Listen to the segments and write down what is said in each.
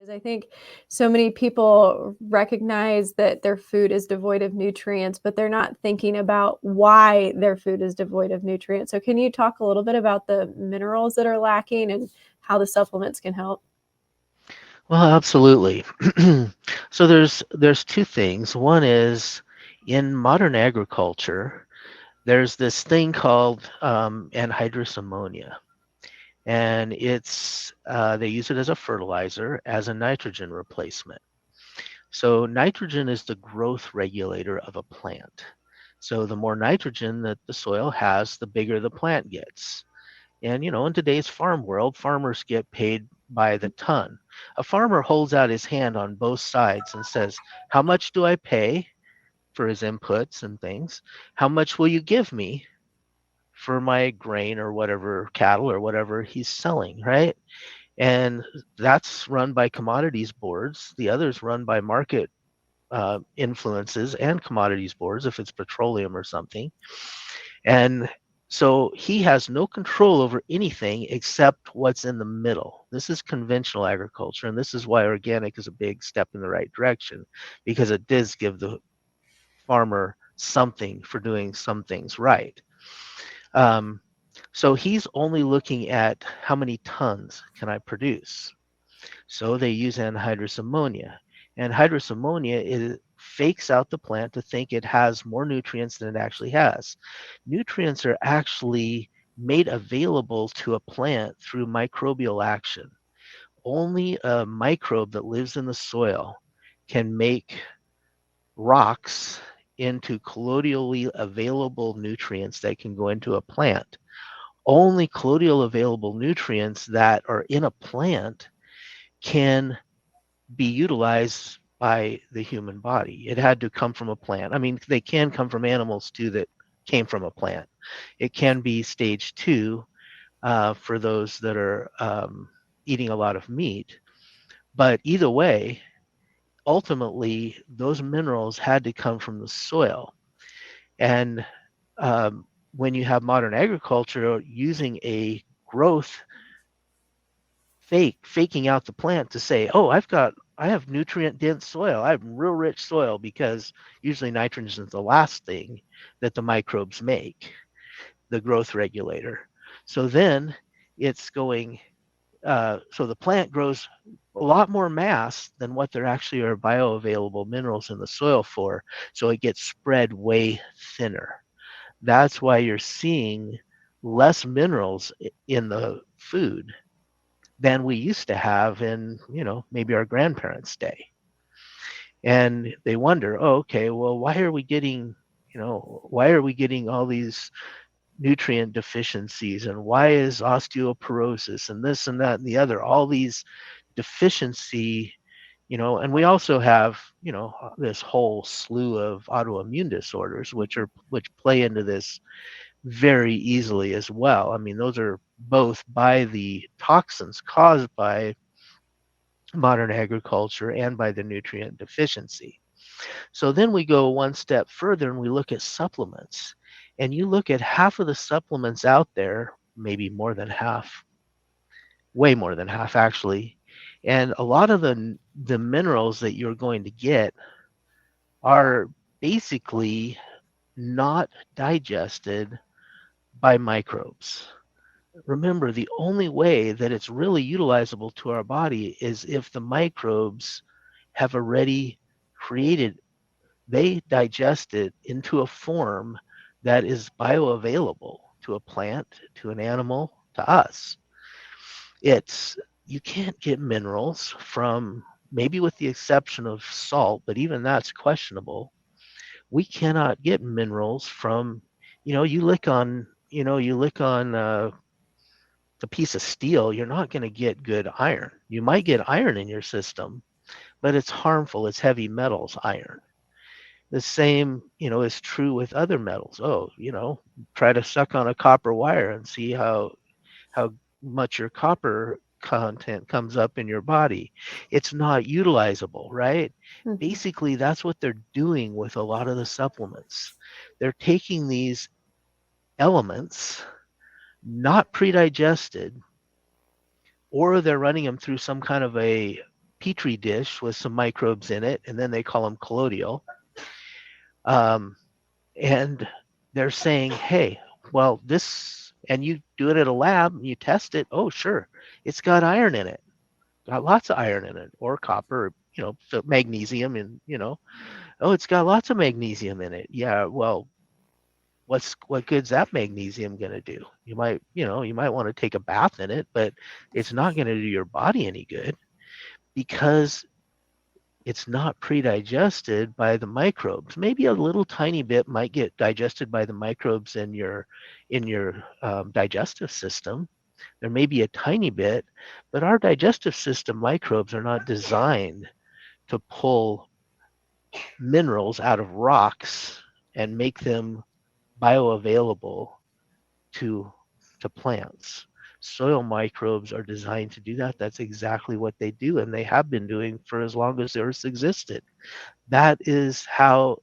Because I think so many people recognize that their food is devoid of nutrients, but they're not thinking about why their food is devoid of nutrients. So can you talk a little bit about the minerals that are lacking and how the supplements can help? Well, absolutely. So there's two things. One is in modern agriculture, there's this thing called anhydrous ammonia, and it's they use it as a fertilizer, as a nitrogen replacement. So nitrogen is the growth regulator of a plant. So the more nitrogen that the soil has, the bigger the plant gets. And in today's farm world, farmers get paid by the ton. A farmer holds out his hand on both sides and says, "How much do I pay for his inputs and things? How much will you give me for my grain or whatever, cattle or whatever he's selling?" Right? And that's run by commodities boards. The other's run by market influences and commodities boards if it's petroleum or something. And so he has no control over anything except what's in the middle. This is conventional agriculture, and this is why organic is a big step in the right direction, because it does give the farmer something for doing some things right. Um, so he's only looking at how many tons can I produce. So they use anhydrous ammonia. Anhydrous ammonia fakes out the plant to think it has more nutrients than it actually has. Nutrients are actually made available to a plant through microbial action. Only a microbe that lives in the soil can make rocks into colloidally available nutrients that can go into a plant. Only colloidal available nutrients that are in a plant can be utilized by the human body. It had to come from a plant. I mean, they can come from animals too that came from a plant. It can be stage two for those that are eating a lot of meat. But either way, ultimately, those minerals had to come from the soil. And when you have modern agriculture using a growth faking out the plant to say, "Oh, I have nutrient dense soil. I have real rich soil," because usually nitrogen is the last thing that the microbes make, the growth regulator. So then it's going. So the plant grows a lot more mass than what there actually are bioavailable minerals in the soil for. So it gets spread way thinner. That's why you're seeing less minerals in the food than we used to have in, maybe our grandparents' day. And they wonder, oh, okay, well, why are we getting all these nutrient deficiencies, and why is osteoporosis and this and that and the other, all these deficiency, and we also have, this whole slew of autoimmune disorders which play into this very easily as well. I mean, those are both by the toxins caused by modern agriculture and by the nutrient deficiency. So then we go one step further and we look at supplements. And you look at half of the supplements out there, maybe more than half, way more than half actually. And a lot of the minerals that you're going to get are basically not digested by microbes. Remember, the only way that it's really utilizable to our body is if the microbes have already created, they digest it into a form that is bioavailable to a plant, to an animal, to us. It's You can't get minerals from, maybe with the exception of salt, but even that's questionable. We cannot get minerals from, you lick on a piece of steel, you're not going to get good iron. You might get iron in your system, but it's harmful. It's heavy metals, iron. The same, is true with other metals. Oh, try to suck on a copper wire and see how much your copper content comes up in your body. It's not utilizable, right? Mhm. Basically, that's what they're doing with a lot of the supplements. They're taking these elements, not pre-digested, or they're running them through some kind of a petri dish with some microbes in it, and then they call them colloidal. Um, and they're saying, hey, well, this, and you do it at a lab, and you test it. Oh, sure, it's got iron in it, got lots of iron in it, or copper, so magnesium, and oh, it's got lots of magnesium in it. Yeah, well, what good's that magnesium going to do? You might want to take a bath in it, but it's not going to do your body any good because it's not pre-digested by the microbes. Maybe a little tiny bit might get digested by the microbes in your digestive system. There may be a tiny bit, but our digestive system microbes are not designed to pull minerals out of rocks and make them bioavailable to to plants. Soil microbes are designed to do that. That's exactly what they do, and they have been doing for as long as the Earth's existed. That is how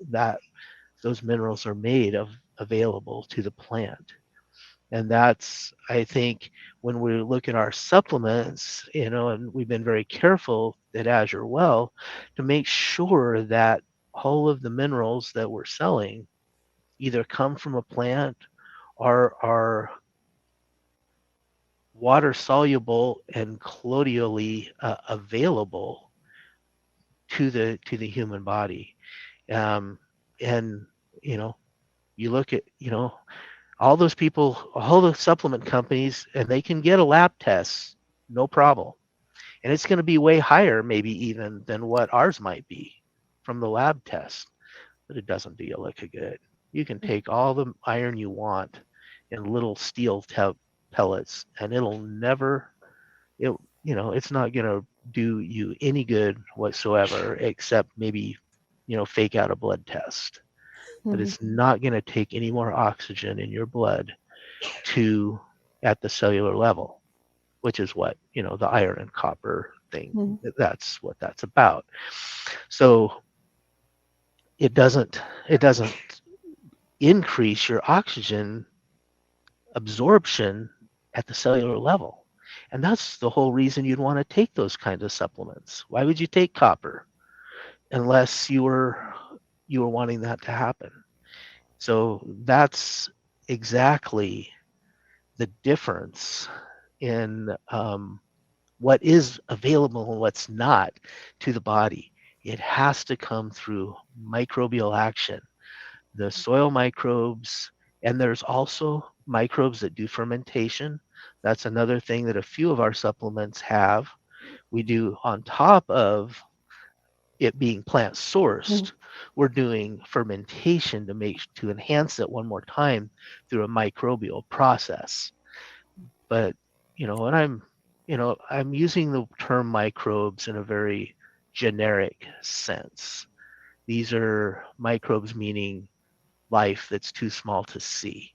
those minerals are made available to the plant. And that's, I think, when we look at our supplements, and we've been very careful at Azure Well to make sure that all of the minerals that we're selling either come from a plant or are water soluble and colloidally available to the human body. And you know, you look at all those people, all the supplement companies, and they can get a lab test, no problem, and it's going to be way higher, maybe even than what ours might be from the lab test, but it doesn't do you a lick of good. You can take all the iron you want in little steel pellets, and it'll never it it's not going to do you any good whatsoever, except maybe fake out a blood test, but Mhm. it's not going to take any more oxygen in your blood to at the cellular level, which is what the iron and copper thing, Mhm. that's what that's about. So it doesn't increase your oxygen absorption at the cellular level. And that's the whole reason you'd want to take those kinds of supplements. Why would you take copper unless you were wanting that to happen? So that's exactly the difference in what is available and what's not to the body. It has to come through microbial action. The soil microbes, and there's also microbes that do fermentation. That's another thing that a few of our supplements have. We do, on top of it being plant Mhm. sourced, we're doing fermentation to enhance it one more time through a microbial process. But and I'm using the term microbes in a very generic sense. These are microbes, meaning life that's too small to see.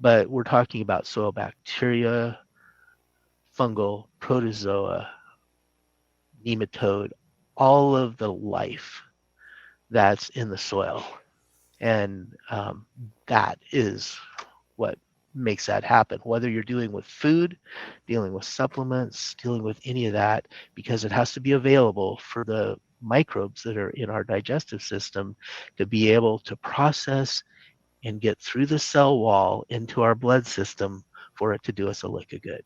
But we're talking about soil bacteria, fungal, protozoa, nematode, all of the life that's in the soil. And that is what makes that happen, whether you're dealing with food, dealing with supplements, dealing with any of that, because it has to be available for the microbes that are in our digestive system to be able to process and get through the cell wall into our blood system for it to do us a lick of good.